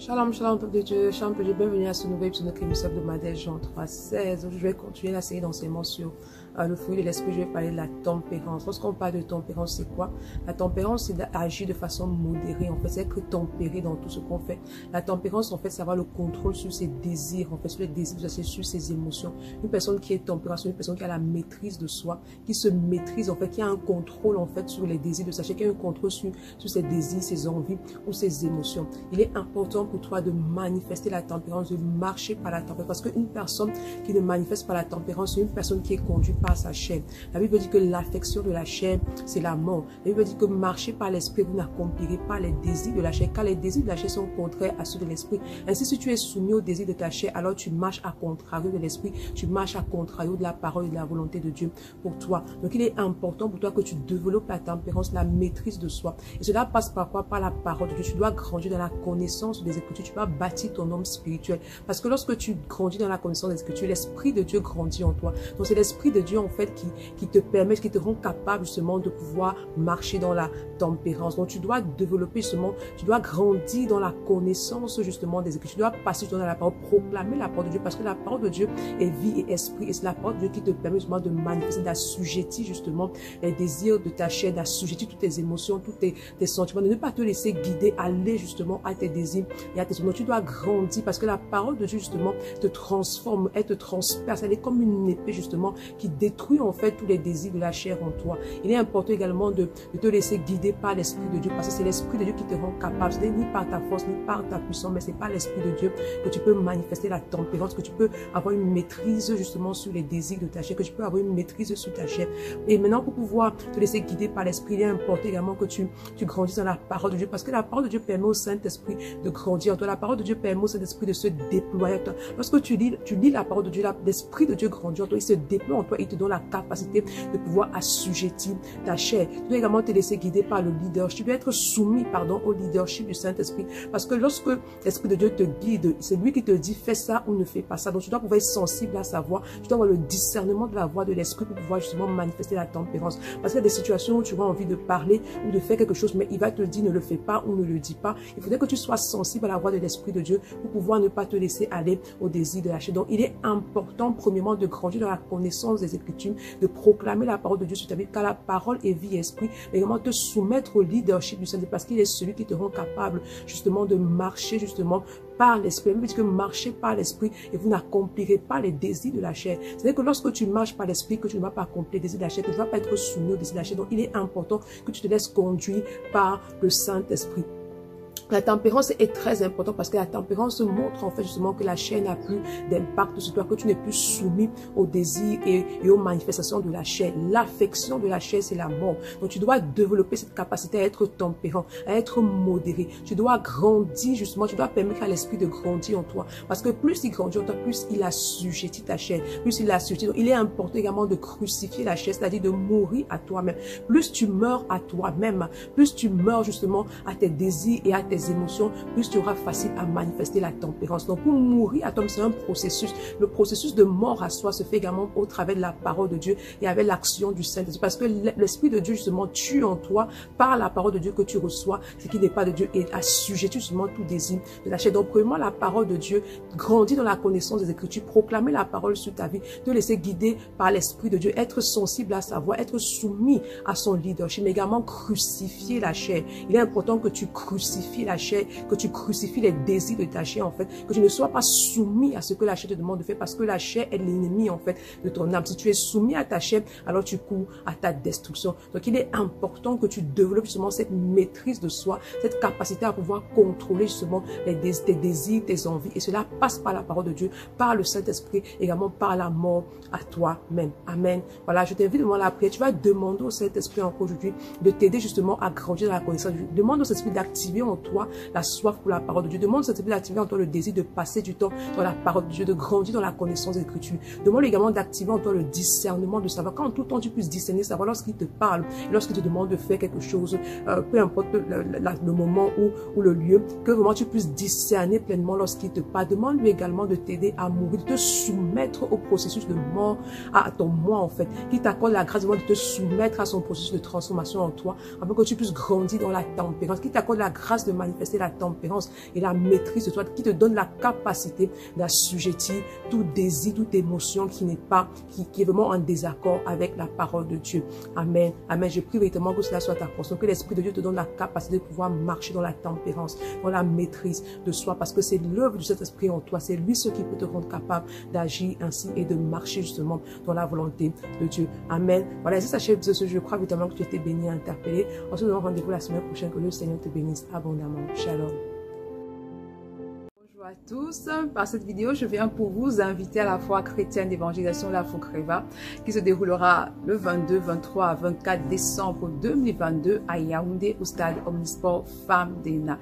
Shalom, shalom, peuple de Dieu, shalom, peuple de Dieu, bienvenue à ce nouvel épisode de notre émission hebdomadaire Jean 3,16. Je vais continuer la série d'enseignements sur le fruit de l'esprit. Je vais parler de la tempérance. Lorsqu'on parle de tempérance, c'est quoi? La tempérance, c'est d'agir de façon modérée. En fait, c'est être tempéré dans tout ce qu'on fait. La tempérance, en fait, c'est avoir le contrôle sur ses désirs, en fait, sur les désirs, sur ses émotions. Une personne qui est tempérée, c'est une personne qui a la maîtrise de soi, qui se maîtrise, en fait, qui a un contrôle, en fait, sur les désirs de sa chair, qui a un contrôle sur ses désirs, ses envies ou ses émotions. Il est important pour toi de manifester la tempérance, de marcher par la tempérance. Parce qu'une personne qui ne manifeste pas la tempérance, c'est une personne qui est conduite par sa chair. La Bible dit que l'affection de la chair, c'est la mort. La Bible dit que marcher par l'esprit, vous n'accomplirez pas les désirs de la chair, car les désirs de la chair sont contraires à ceux de l'esprit. Ainsi, si tu es soumis aux désirs de ta chair, alors tu marches à contrario de l'esprit, tu marches à contrario de la parole et de la volonté de Dieu pour toi. Donc, il est important pour toi que tu développes la tempérance, la maîtrise de soi. Et cela passe par quoi? Par la parole de Dieu. Tu dois grandir dans la connaissance des Écritures. Tu dois bâtir ton homme spirituel. Parce que lorsque tu grandis dans la connaissance des Écritures, l'Esprit de Dieu grandit en toi. Donc, c'est l'Esprit de Dieu, en fait, qui te permet, qui te rend capable, justement, de pouvoir marcher dans la tempérance. Donc, tu dois développer, justement, tu dois grandir dans la connaissance, justement, des Écritures. Tu dois passer, justement, dans la parole, proclamer la parole de Dieu. Parce que la parole de Dieu est vie et esprit. Et c'est la parole de Dieu qui te permet, justement, de manifester, d'assujettir, justement, les désirs de ta chair, d'assujettir toutes tes émotions, tous tes sentiments, de ne pas te laisser guider, aller, justement, à tes désirs et à tes émotions. Tu dois grandir parce que la parole de Dieu, justement, te transforme, elle te transperce. Elle est comme une épée, justement, qui détruit, en fait, tous les désirs de la chair en toi. Il est important également de te laisser guider par l'Esprit de Dieu, parce que c'est l'Esprit de Dieu qui te rend capable. Ce n'est ni par ta force, ni par ta puissance, mais c'est par l'Esprit de Dieu que tu peux manifester la tempérance, que tu peux avoir une maîtrise, justement, sur les désirs de ta chair, que tu peux avoir une maîtrise sur ta chair. Et maintenant, pour pouvoir te laisser guider par l'Esprit, il est important également que tu grandisses dans la parole de Dieu, parce que la parole de Dieu permet au Saint-Esprit de grandir en toi. La parole de Dieu permet au Saint-Esprit de se déployer en toi. Lorsque tu lis la parole de Dieu, l'Esprit de Dieu grandit en toi, il se déploie en toi, il te donne la capacité de pouvoir assujettir ta chair. Tu dois également te laisser guider par le leadership. Tu dois être soumis, au leadership du Saint-Esprit. Parce que lorsque l'Esprit de Dieu te guide, c'est lui qui te dit fais ça ou ne fais pas ça. Donc tu dois pouvoir être sensible à sa voix. Tu dois avoir le discernement de la voix de l'Esprit pour pouvoir justement manifester la tempérance. Parce qu'il y a des situations où tu auras envie de parler ou de faire quelque chose, mais il va te dire ne le fais pas ou ne le dis pas. Il faudrait que tu sois sensible à la voix de l'Esprit de Dieu pour pouvoir ne pas te laisser aller au désir de la chair. Donc il est important premièrement de grandir dans la connaissance des Écritures, de proclamer la parole de Dieu sur ta vie, car la parole est vie et esprit, mais également te soumettre au leadership du Saint-Esprit, parce qu'il est celui qui te rend capable justement de marcher justement par l'Esprit. Il veut dire que marcher par l'Esprit et vous n'accomplirez pas les désirs de la chair. C'est-à-dire que lorsque tu marches par l'Esprit, que tu ne vas pas accomplir les désirs de la chair, que tu ne vas pas être soumis aux désirs de la chair. Donc il est important que tu te laisses conduire par le Saint-Esprit. La tempérance est très importante parce que la tempérance montre en fait justement que la chair n'a plus d'impact sur toi, que tu n'es plus soumis aux désirs et aux manifestations de la chair. L'affection de la chair, c'est la mort. Donc tu dois développer cette capacité à être tempérant, à être modéré. Tu dois grandir justement, tu dois permettre à l'esprit de grandir en toi. Parce que plus il grandit en toi, plus il assujettit ta chair, plus il assujettit. Donc il est important également de crucifier la chair, c'est-à-dire de mourir à toi-même. Plus tu meurs à toi-même, plus tu meurs justement à tes désirs et à tes émotions, plus tu auras facile à manifester la tempérance. Donc pour mourir à toi-même, c'est un processus. Le processus de mort à soi se fait également au travers de la parole de Dieu et avec l'action du Saint-Esprit. Parce que l'Esprit de Dieu justement tue en toi par la parole de Dieu que tu reçois, ce qui n'est pas de Dieu, et assujettit justement tout désir de la chair. Donc premièrement, la parole de Dieu, grandir dans la connaissance des Écritures, proclamer la parole sur ta vie, te laisser guider par l'Esprit de Dieu, être sensible à sa voix, être soumis à son leadership, mais également crucifier la chair. Il est important que tu crucifies la chair, que tu crucifies les désirs de ta chair en fait, que tu ne sois pas soumis à ce que la chair te demande de faire, parce que la chair est l'ennemi en fait de ton âme. Si tu es soumis à ta chair, alors tu cours à ta destruction. Donc il est important que tu développes justement cette maîtrise de soi, cette capacité à pouvoir contrôler justement tes désirs, tes envies, et cela passe par la parole de Dieu, par le Saint-Esprit, également par la mort à toi-même. Amen. Voilà, je t'invite devant la prière. Tu vas demander au Saint-Esprit encore aujourd'hui de t'aider justement à grandir dans la connaissance de Dieu. Demande au Saint-Esprit d'activer en toi la soif pour la parole de Dieu. Demande au Saint-Esprit d'activer en toi le désir de passer du temps dans la parole de Dieu, de grandir dans la connaissance des Écritures. Demande également d'activer en toi le discernement, de savoir quand tout le temps tu puisses discerner, savoir lorsqu'il te parle, lorsqu'il te demande de faire quelque chose, peu importe le moment ou le lieu, que vraiment tu puisses discerner pleinement lorsqu'il te parle. Demande-lui également de t'aider à mourir, de te soumettre au processus de mort, à ton moi en fait, qui t'accorde la grâce de te soumettre à son processus de transformation en toi, afin que tu puisses grandir dans la tempérance, qui t'accorde la grâce se manifester la tempérance et la maîtrise de toi, qui te donne la capacité d'assujettir tout désir, toute émotion qui n'est pas, qui est vraiment en désaccord avec la parole de Dieu. Amen. Amen. Je prie véritablement que cela soit ta portion, que l'Esprit de Dieu te donne la capacité de pouvoir marcher dans la tempérance, dans la maîtrise de soi, parce que c'est l'œuvre de cet Esprit en toi. C'est lui ce qui peut te rendre capable d'agir ainsi et de marcher justement dans la volonté de Dieu. Amen. Voilà, si ça achève ce je crois véritablement que tu as été béni et interpellé. On se donne rendez-vous la semaine prochaine. Que le Seigneur te bénisse abondamment. Shalom. Bonjour à tous. Par cette vidéo, je viens pour vous inviter à la foi chrétienne d'évangélisation La Foukreva qui se déroulera le 22, 23 à 24 décembre 2022 à Yaoundé au stade Omnisport Femmes d'ENA.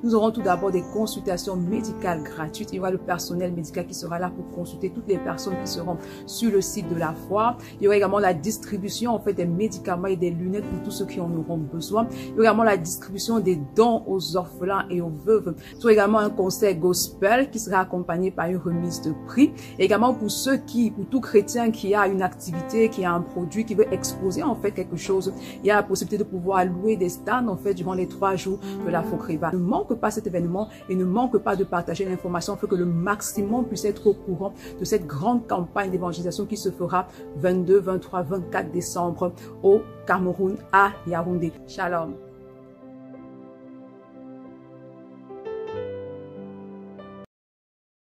Nous aurons tout d'abord des consultations médicales gratuites. Il y aura le personnel médical qui sera là pour consulter toutes les personnes qui seront sur le site de la foi. Il y aura également la distribution en fait des médicaments et des lunettes pour tous ceux qui en auront besoin. Il y aura également la distribution des dons aux orphelins et aux veuves. Il y aura également un concert gospel qui sera accompagné par une remise de prix. Et également pour tout chrétien qui a une activité, qui a un produit, qui veut exposer en fait quelque chose, il y a la possibilité de pouvoir louer des stands en fait durant les 3 jours de la Foukreva. Ne manque pas cet événement et ne manque pas de partager l'information afin que le maximum puisse être au courant de cette grande campagne d'évangélisation qui se fera 22, 23, 24 décembre au Cameroun à Yaoundé. Shalom.